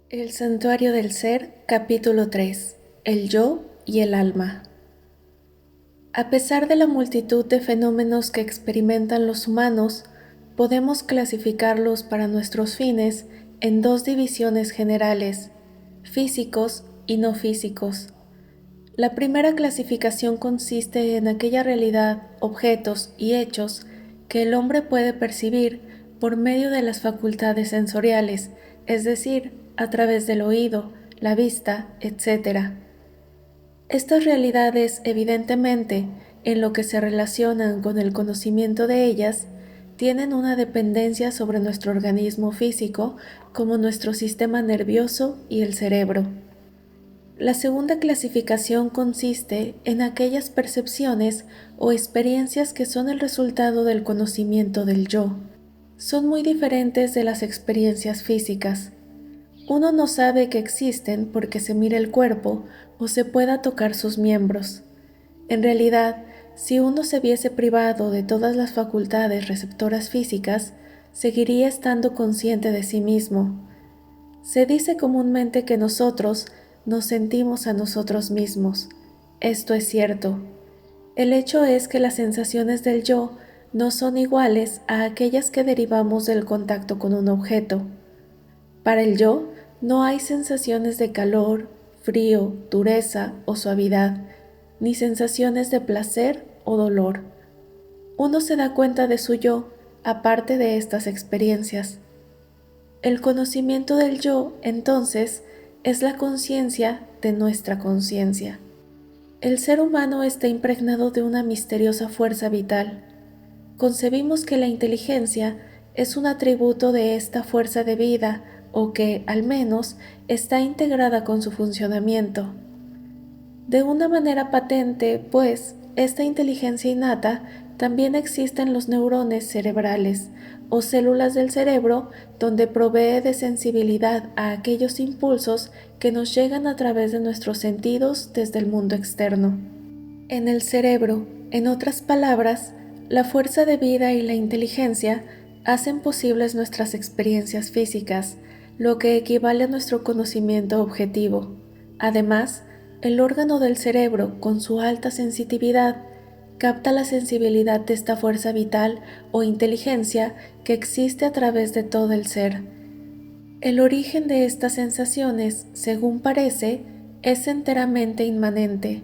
El Santuario del Ser, capítulo 3. El yo y el alma. A pesar de la multitud de fenómenos que experimentan los humanos, podemos clasificarlos para nuestros fines en dos divisiones generales, físicos y no físicos. La primera clasificación consiste en aquella realidad, objetos y hechos que el hombre puede percibir por medio de las facultades sensoriales, es decir, a través del oído, la vista, etc. Estas realidades, evidentemente, en lo que se relacionan con el conocimiento de ellas, tienen una dependencia sobre nuestro organismo físico, como nuestro sistema nervioso y el cerebro. La segunda clasificación consiste en aquellas percepciones o experiencias que son el resultado del conocimiento del yo. Son muy diferentes de las experiencias físicas. Uno no sabe que existen porque se mira el cuerpo o se pueda tocar sus miembros. En realidad, si uno se viese privado de todas las facultades receptoras físicas, seguiría estando consciente de sí mismo. Se dice comúnmente que nosotros nos sentimos a nosotros mismos. Esto es cierto. El hecho es que las sensaciones del yo no son iguales a aquellas que derivamos del contacto con un objeto. Para el yo no hay sensaciones de calor, frío, dureza o suavidad, ni sensaciones de placer o dolor. Uno se da cuenta de su yo aparte de estas experiencias. El conocimiento del yo, entonces, es la conciencia de nuestra conciencia. El ser humano está impregnado de una misteriosa fuerza vital. Concebimos que la inteligencia es un atributo de esta fuerza de vida o que, al menos, está integrada con su funcionamiento. De una manera patente, pues, esta inteligencia innata también existe en los neurones cerebrales o células del cerebro donde provee de sensibilidad a aquellos impulsos que nos llegan a través de nuestros sentidos desde el mundo externo. En el cerebro, en otras palabras, la fuerza de vida y la inteligencia hacen posibles nuestras experiencias físicas, lo que equivale a nuestro conocimiento objetivo. Además, el órgano del cerebro, con su alta sensitividad, capta la sensibilidad de esta fuerza vital o inteligencia que existe a través de todo el ser. El origen de estas sensaciones, según parece, es enteramente inmanente.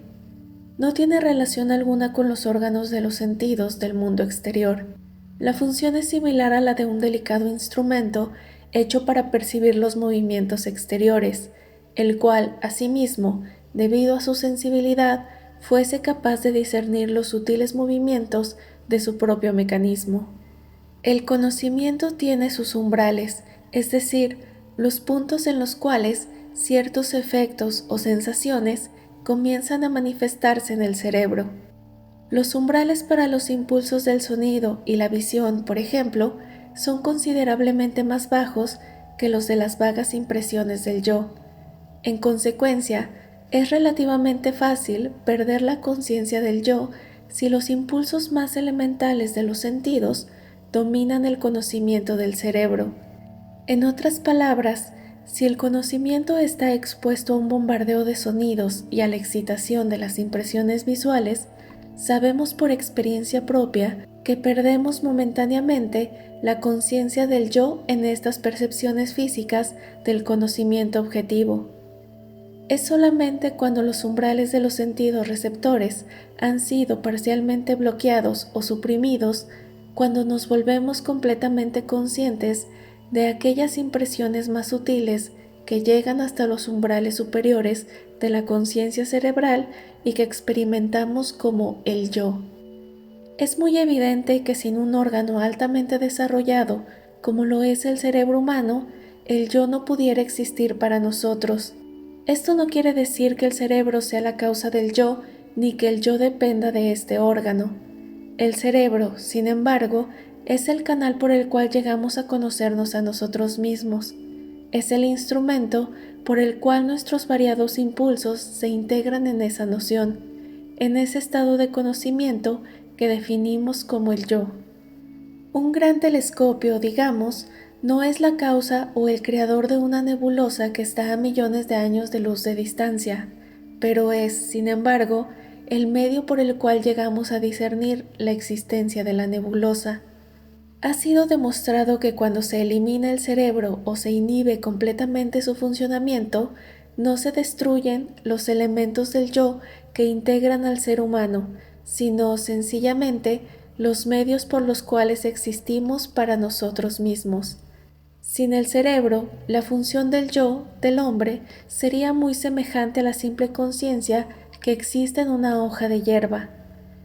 No tiene relación alguna con los órganos de los sentidos del mundo exterior. La función es similar a la de un delicado instrumento hecho para percibir los movimientos exteriores, el cual, asimismo, debido a su sensibilidad, fuese capaz de discernir los sutiles movimientos de su propio mecanismo. El conocimiento tiene sus umbrales, es decir, los puntos en los cuales ciertos efectos o sensaciones comienzan a manifestarse en el cerebro. Los umbrales para los impulsos del sonido y la visión, por ejemplo, son considerablemente más bajos que los de las vagas impresiones del yo. En consecuencia, es relativamente fácil perder la conciencia del yo si los impulsos más elementales de los sentidos dominan el conocimiento del cerebro. En otras palabras, si el conocimiento está expuesto a un bombardeo de sonidos y a la excitación de las impresiones visuales, sabemos por experiencia propia que perdemos momentáneamente la conciencia del yo en estas percepciones físicas del conocimiento objetivo. Es solamente cuando los umbrales de los sentidos receptores han sido parcialmente bloqueados o suprimidos cuando nos volvemos completamente conscientes de aquellas impresiones más sutiles que llegan hasta los umbrales superiores de la conciencia cerebral y que experimentamos como el yo. Es muy evidente que sin un órgano altamente desarrollado, como lo es el cerebro humano, el yo no pudiera existir para nosotros. Esto no quiere decir que el cerebro sea la causa del yo, ni que el yo dependa de este órgano. El cerebro, sin embargo, es el canal por el cual llegamos a conocernos a nosotros mismos. Es el instrumento por el cual nuestros variados impulsos se integran en esa noción, en ese estado de conocimiento que definimos como el yo. Un gran telescopio, digamos, no es la causa o el creador de una nebulosa que está a millones de años de luz de distancia, pero es, sin embargo, el medio por el cual llegamos a discernir la existencia de la nebulosa. Ha sido demostrado que cuando se elimina el cerebro o se inhibe completamente su funcionamiento, no se destruyen los elementos del yo que integran al ser humano, sino sencillamente los medios por los cuales existimos para nosotros mismos. Sin el cerebro, la función del yo, del hombre, sería muy semejante a la simple conciencia que existe en una hoja de hierba.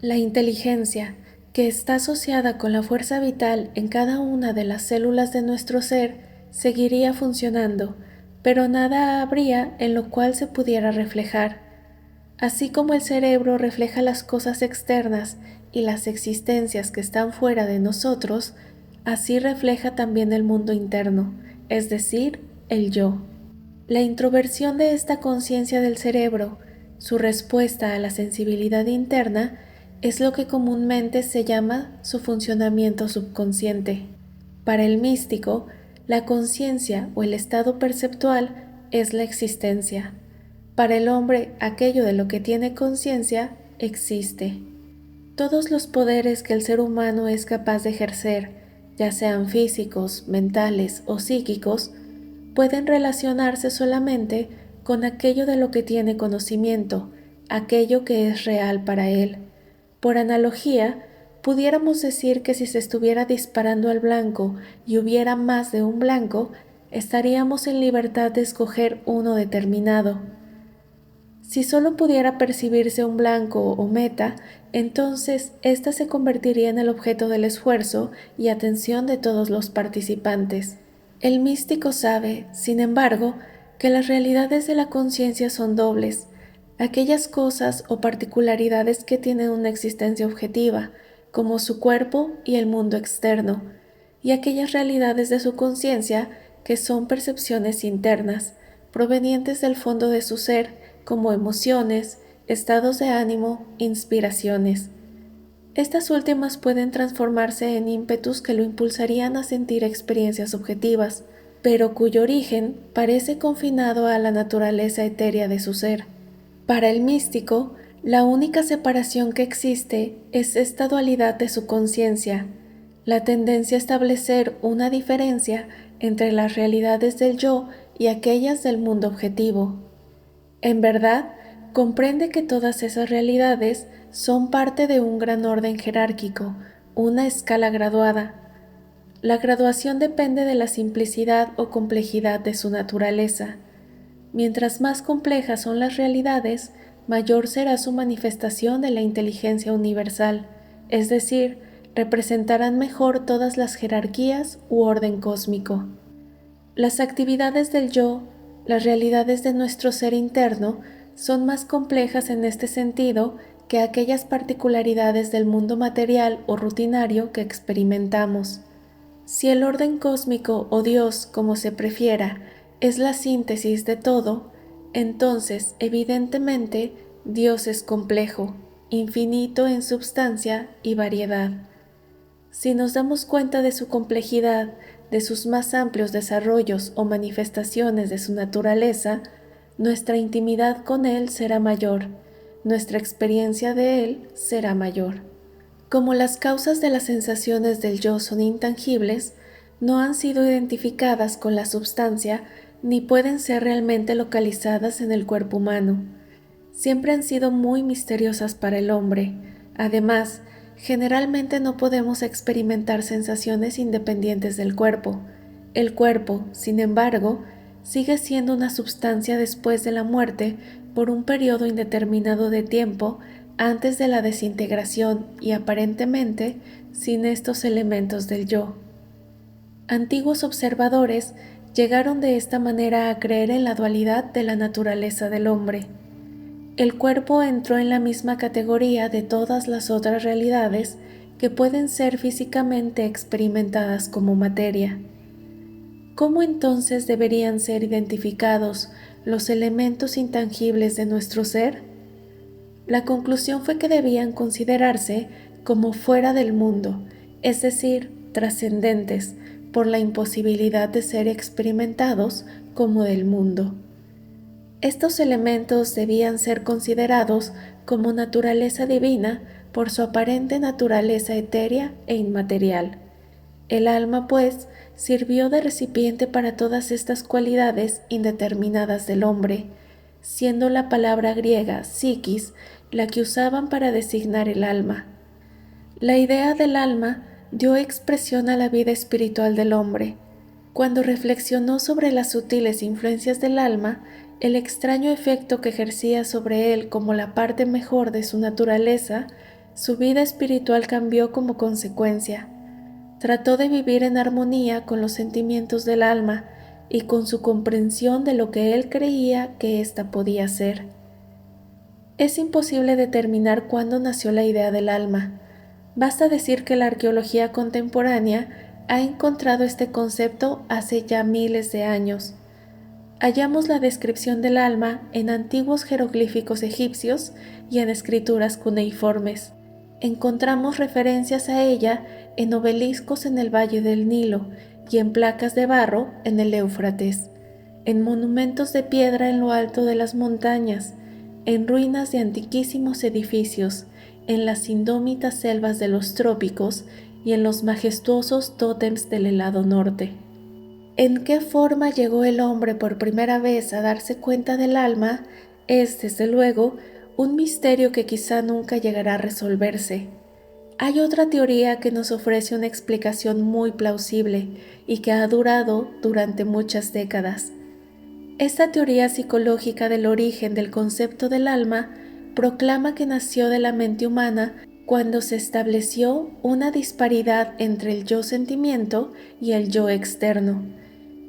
La inteligencia, que está asociada con la fuerza vital en cada una de las células de nuestro ser, seguiría funcionando, pero nada habría en lo cual se pudiera reflejar. Así como el cerebro refleja las cosas externas y las existencias que están fuera de nosotros, así refleja también el mundo interno, es decir, el yo. La introversión de esta conciencia del cerebro, su respuesta a la sensibilidad interna, es lo que comúnmente se llama su funcionamiento subconsciente. Para el místico, la conciencia o el estado perceptual es la existencia. Para el hombre, aquello de lo que tiene conciencia existe. Todos los poderes que el ser humano es capaz de ejercer, ya sean físicos, mentales o psíquicos, pueden relacionarse solamente con aquello de lo que tiene conocimiento, aquello que es real para él. Por analogía, pudiéramos decir que si se estuviera disparando al blanco y hubiera más de un blanco, estaríamos en libertad de escoger uno determinado. Si solo pudiera percibirse un blanco o meta, entonces ésta se convertiría en el objeto del esfuerzo y atención de todos los participantes. El místico sabe, sin embargo, que las realidades de la conciencia son dobles, aquellas cosas o particularidades que tienen una existencia objetiva, como su cuerpo y el mundo externo, y aquellas realidades de su conciencia que son percepciones internas, provenientes del fondo de su ser, como emociones, estados de ánimo, inspiraciones. Estas últimas pueden transformarse en ímpetus que lo impulsarían a sentir experiencias objetivas, pero cuyo origen parece confinado a la naturaleza etérea de su ser. Para el místico, la única separación que existe es esta dualidad de su conciencia, la tendencia a establecer una diferencia entre las realidades del yo y aquellas del mundo objetivo. En verdad, comprende que todas esas realidades son parte de un gran orden jerárquico, una escala graduada. La graduación depende de la simplicidad o complejidad de su naturaleza. Mientras más complejas son las realidades, mayor será su manifestación de la inteligencia universal, es decir, representarán mejor todas las jerarquías u orden cósmico. Las actividades del yo, las realidades de nuestro ser interno, son más complejas en este sentido que aquellas particularidades del mundo material o rutinario que experimentamos. Si el orden cósmico o Dios, como se prefiera, es la síntesis de todo, entonces, evidentemente, Dios es complejo, infinito en substancia y variedad. Si nos damos cuenta de su complejidad, de sus más amplios desarrollos o manifestaciones de su naturaleza, nuestra intimidad con Él será mayor, nuestra experiencia de Él será mayor. Como las causas de las sensaciones del yo son intangibles, no han sido identificadas con la substancia ni pueden ser realmente localizadas en el cuerpo humano. Siempre han sido muy misteriosas para el hombre. Además, generalmente no podemos experimentar sensaciones independientes del cuerpo. El cuerpo, sin embargo, sigue siendo una substancia después de la muerte por un periodo indeterminado de tiempo antes de la desintegración y aparentemente sin estos elementos del yo. Antiguos observadores llegaron de esta manera a creer en la dualidad de la naturaleza del hombre. El cuerpo entró en la misma categoría de todas las otras realidades que pueden ser físicamente experimentadas como materia. ¿Cómo entonces deberían ser identificados los elementos intangibles de nuestro ser? La conclusión fue que debían considerarse como fuera del mundo, es decir, trascendentes por la imposibilidad de ser experimentados como del mundo. Estos elementos debían ser considerados como naturaleza divina por su aparente naturaleza etérea e inmaterial. El alma, pues, sirvió de recipiente para todas estas cualidades indeterminadas del hombre, siendo la palabra griega psiquis la que usaban para designar el alma. La idea del alma dio expresión a la vida espiritual del hombre. Cuando reflexionó sobre las sutiles influencias del alma, el extraño efecto que ejercía sobre él como la parte mejor de su naturaleza, su vida espiritual cambió como consecuencia. Trató de vivir en armonía con los sentimientos del alma y con su comprensión de lo que él creía que ésta podía ser. Es imposible determinar cuándo nació la idea del alma. Basta decir que la arqueología contemporánea ha encontrado este concepto hace ya miles de años. Hallamos la descripción del alma en antiguos jeroglíficos egipcios y en escrituras cuneiformes. Encontramos referencias a ella en obeliscos en el Valle del Nilo y en placas de barro en el Éufrates, en monumentos de piedra en lo alto de las montañas, en ruinas de antiquísimos edificios, en las indómitas selvas de los trópicos y en los majestuosos tótems del helado norte. ¿En qué forma llegó el hombre por primera vez a darse cuenta del alma? Es, desde luego, un misterio que quizá nunca llegará a resolverse. Hay otra teoría que nos ofrece una explicación muy plausible y que ha durado durante muchas décadas. Esta teoría psicológica del origen del concepto del alma proclama que nació de la mente humana cuando se estableció una disparidad entre el yo sentimiento y el yo externo.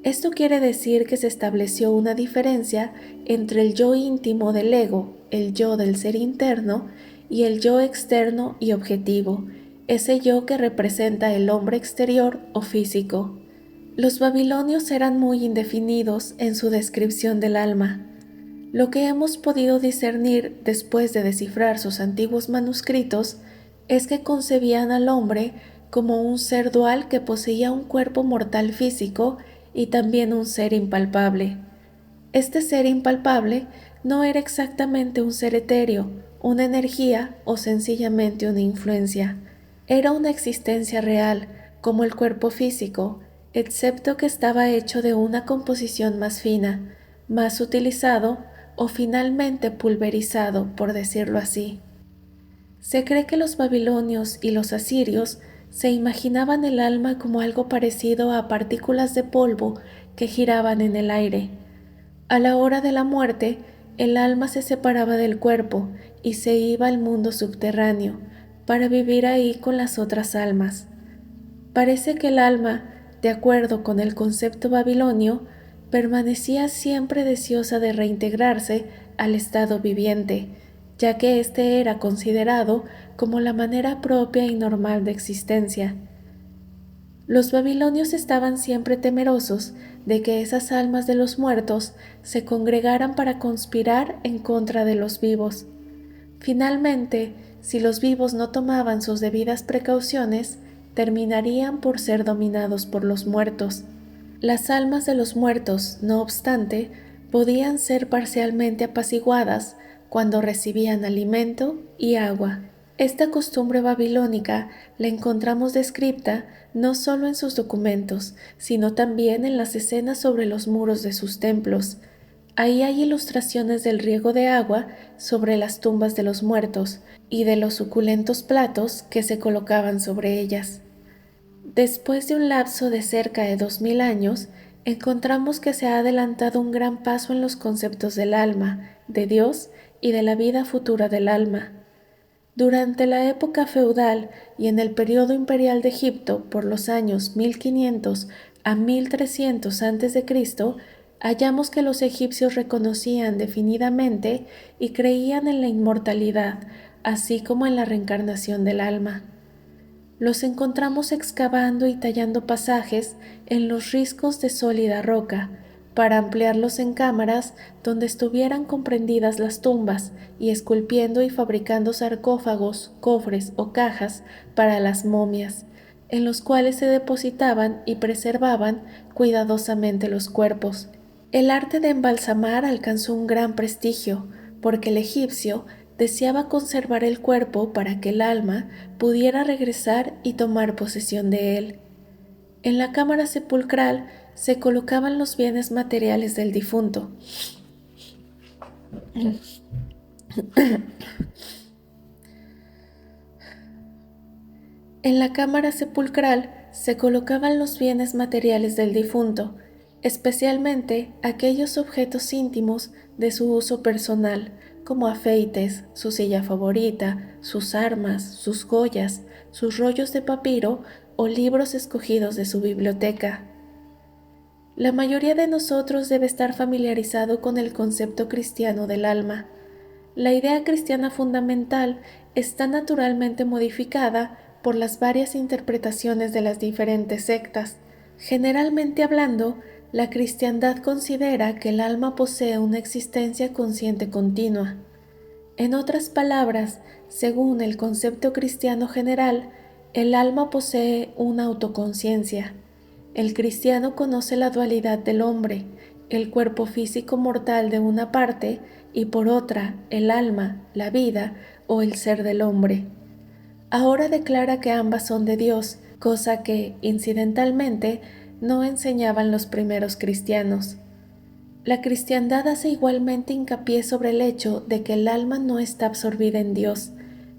Esto quiere decir que se estableció una diferencia entre el yo íntimo del ego, el yo del ser interno, y el yo externo y objetivo, ese yo que representa el hombre exterior o físico. Los babilonios eran muy indefinidos en su descripción del alma. Lo que hemos podido discernir después de descifrar sus antiguos manuscritos es que concebían al hombre como un ser dual que poseía un cuerpo mortal físico y también un ser impalpable. Este ser impalpable no era exactamente un ser etéreo, una energía o sencillamente una influencia. Era una existencia real, como el cuerpo físico, excepto que estaba hecho de una composición más fina, más utilizado o finalmente pulverizado, por decirlo así. Se cree que los babilonios y los asirios se imaginaban el alma como algo parecido a partículas de polvo que giraban en el aire. A la hora de la muerte, el alma se separaba del cuerpo y se iba al mundo subterráneo para vivir ahí con las otras almas. Parece que el alma, de acuerdo con el concepto babilonio, permanecía siempre deseosa de reintegrarse al estado viviente, ya que éste era considerado como la manera propia y normal de existencia. Los babilonios estaban siempre temerosos de que esas almas de los muertos se congregaran para conspirar en contra de los vivos. Finalmente, si los vivos no tomaban sus debidas precauciones, terminarían por ser dominados por los muertos. Las almas de los muertos, no obstante, podían ser parcialmente apaciguadas cuando recibían alimento y agua. Esta costumbre babilónica la encontramos descrita no solo en sus documentos, sino también en las escenas sobre los muros de sus templos. Ahí hay ilustraciones del riego de agua sobre las tumbas de los muertos y de los suculentos platos que se colocaban sobre ellas. Después de un lapso de cerca de 2000 años, encontramos que se ha adelantado un gran paso en los conceptos del alma, de Dios y de la vida futura del alma. Durante la época feudal y en el periodo imperial de Egipto, por los años 1500 a 1300 a.C., hallamos que los egipcios reconocían definidamente y creían en la inmortalidad, así como en la reencarnación del alma. Los encontramos excavando y tallando pasajes en los riscos de sólida roca, para ampliarlos en cámaras donde estuvieran comprendidas las tumbas y esculpiendo y fabricando sarcófagos, cofres o cajas para las momias, en los cuales se depositaban y preservaban cuidadosamente los cuerpos. El arte de embalsamar alcanzó un gran prestigio, porque el egipcio deseaba conservar el cuerpo para que el alma pudiera regresar y tomar posesión de él. En la cámara sepulcral se colocaban los bienes materiales del difunto. En la cámara sepulcral se colocaban los bienes materiales del difunto, especialmente aquellos objetos íntimos de su uso personal, como afeites, su silla favorita, sus armas, sus joyas, sus rollos de papiro o libros escogidos de su biblioteca. La mayoría de nosotros debe estar familiarizado con el concepto cristiano del alma. La idea cristiana fundamental está naturalmente modificada por las varias interpretaciones de las diferentes sectas. Generalmente hablando, la cristiandad considera que el alma posee una existencia consciente continua. En otras palabras, según el concepto cristiano general, el alma posee una autoconciencia. El cristiano conoce la dualidad del hombre, el cuerpo físico mortal de una parte y por otra el alma, la vida o el ser del hombre. Ahora declara que ambas son de Dios, cosa que, incidentalmente, no enseñaban los primeros cristianos. La cristiandad hace igualmente hincapié sobre el hecho de que el alma no está absorbida en Dios,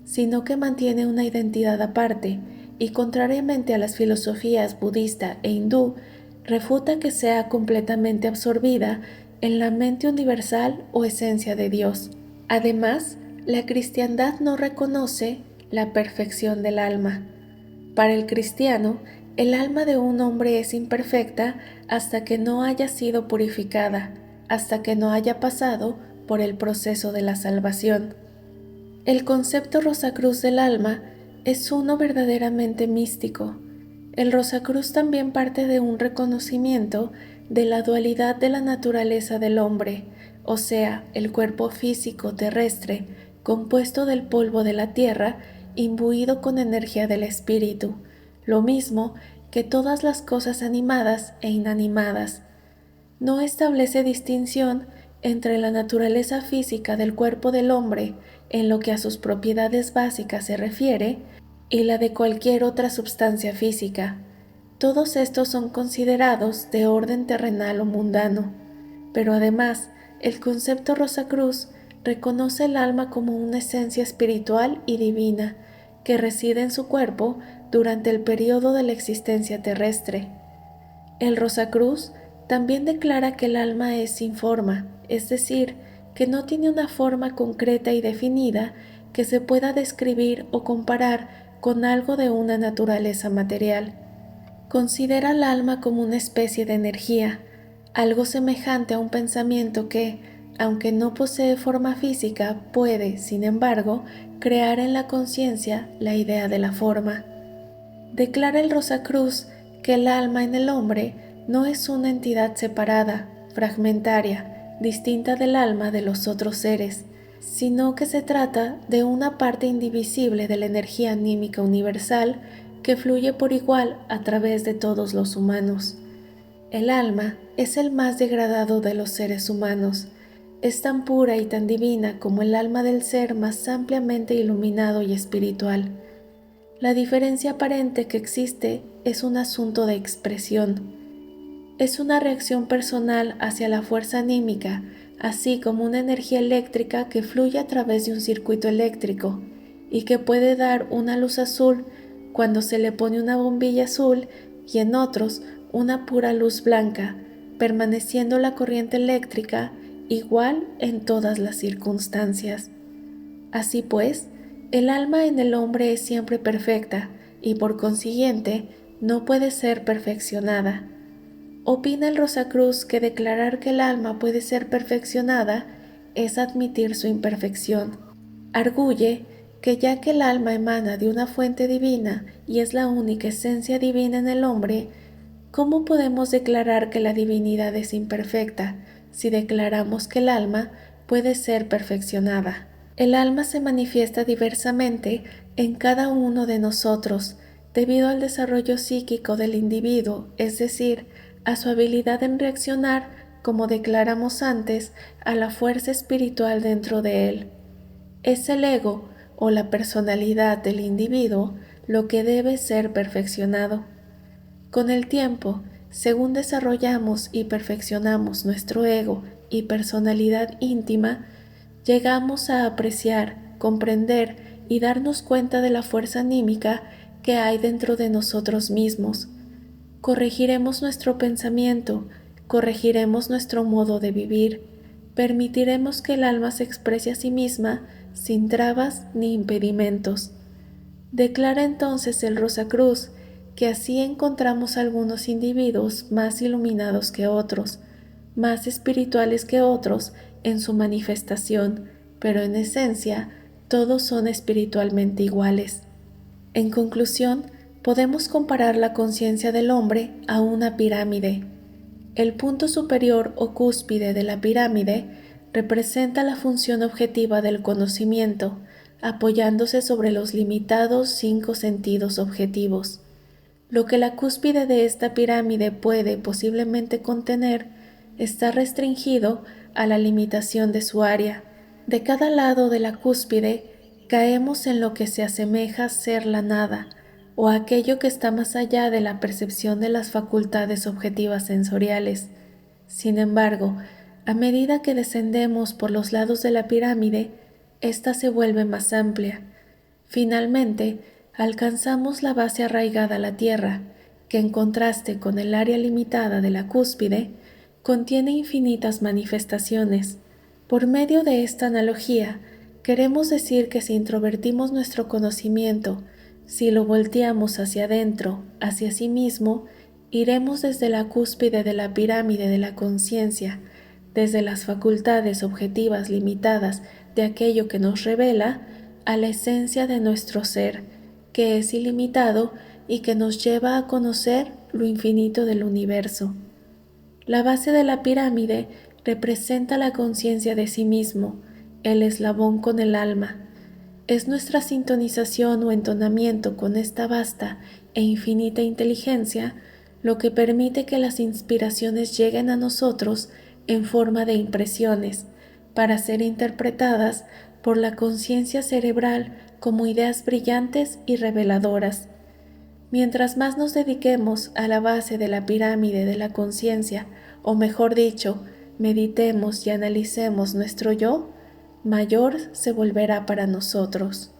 sino que mantiene una identidad aparte, y contrariamente a las filosofías budista e hindú, refuta que sea completamente absorbida en la mente universal o esencia de Dios. Además, la cristiandad no reconoce la perfección del alma. Para el cristiano, el alma de un hombre es imperfecta hasta que no haya sido purificada, hasta que no haya pasado por el proceso de la salvación. El concepto Rosacruz del alma es uno verdaderamente místico. El Rosacruz también parte de un reconocimiento de la dualidad de la naturaleza del hombre, o sea, el cuerpo físico terrestre, compuesto del polvo de la tierra, imbuido con energía del espíritu, lo mismo que todas las cosas animadas e inanimadas. No establece distinción entre la naturaleza física del cuerpo del hombre en lo que a sus propiedades básicas se refiere y la de cualquier otra substancia física. Todos estos son considerados de orden terrenal o mundano, pero además el concepto Rosacruz reconoce el alma como una esencia espiritual y divina que reside en su cuerpo durante el periodo de la existencia terrestre. El Rosacruz también declara que el alma es sin forma, es decir, que no tiene una forma concreta y definida que se pueda describir o comparar con algo de una naturaleza material. Considera al alma como una especie de energía, algo semejante a un pensamiento que, aunque no posee forma física, puede, sin embargo, crear en la conciencia la idea de la forma. Declara el Rosacruz que el alma en el hombre no es una entidad separada, fragmentaria, distinta del alma de los otros seres, sino que se trata de una parte indivisible de la energía anímica universal que fluye por igual a través de todos los humanos. El alma es el más degradado de los seres humanos. Es tan pura y tan divina como el alma del ser más ampliamente iluminado y espiritual. La diferencia aparente que existe es un asunto de expresión. Es una reacción personal hacia la fuerza anímica, así como una energía eléctrica que fluye a través de un circuito eléctrico y que puede dar una luz azul cuando se le pone una bombilla azul y en otros una pura luz blanca, permaneciendo la corriente eléctrica igual en todas las circunstancias. Así pues, el alma en el hombre es siempre perfecta y por consiguiente no puede ser perfeccionada. Opina el Rosacruz que declarar que el alma puede ser perfeccionada es admitir su imperfección. Arguye que ya que el alma emana de una fuente divina y es la única esencia divina en el hombre, ¿cómo podemos declarar que la divinidad es imperfecta si declaramos que el alma puede ser perfeccionada? El alma se manifiesta diversamente en cada uno de nosotros, debido al desarrollo psíquico del individuo, es decir, a su habilidad en reaccionar, como declaramos antes, a la fuerza espiritual dentro de él. Es el ego o la personalidad del individuo lo que debe ser perfeccionado. Con el tiempo, según desarrollamos y perfeccionamos nuestro ego y personalidad íntima, llegamos a apreciar, comprender y darnos cuenta de la fuerza anímica que hay dentro de nosotros mismos. Corregiremos nuestro pensamiento, corregiremos nuestro modo de vivir, permitiremos que el alma se exprese a sí misma sin trabas ni impedimentos. Declara entonces el Rosacruz que así encontramos algunos individuos más iluminados que otros, más espirituales que otros en su manifestación, pero en esencia todos son espiritualmente iguales. En conclusión, podemos comparar la conciencia del hombre a una pirámide. El punto superior o cúspide de la pirámide representa la función objetiva del conocimiento, apoyándose sobre los limitados 5 sentidos objetivos. Lo que la cúspide de esta pirámide puede posiblemente contener está restringido a la limitación de su área. De cada lado de la cúspide caemos en lo que se asemeja a ser la nada, o aquello que está más allá de la percepción de las facultades objetivas sensoriales. Sin embargo, a medida que descendemos por los lados de la pirámide, ésta se vuelve más amplia. Finalmente, alcanzamos la base arraigada a la tierra, que en contraste con el área limitada de la cúspide, contiene infinitas manifestaciones. Por medio de esta analogía, queremos decir que si introvertimos nuestro conocimiento, si lo volteamos hacia adentro, hacia sí mismo, iremos desde la cúspide de la pirámide de la conciencia, desde las facultades objetivas limitadas de aquello que nos revela, a la esencia de nuestro ser, que es ilimitado y que nos lleva a conocer lo infinito del universo. La base de la pirámide representa la conciencia de sí mismo, el eslabón con el alma. Es nuestra sintonización o entonamiento con esta vasta e infinita inteligencia lo que permite que las inspiraciones lleguen a nosotros en forma de impresiones, para ser interpretadas por la conciencia cerebral como ideas brillantes y reveladoras. Mientras más nos dediquemos a la base de la pirámide de la conciencia, o mejor dicho, meditemos y analicemos nuestro yo, mayor se volverá para nosotros.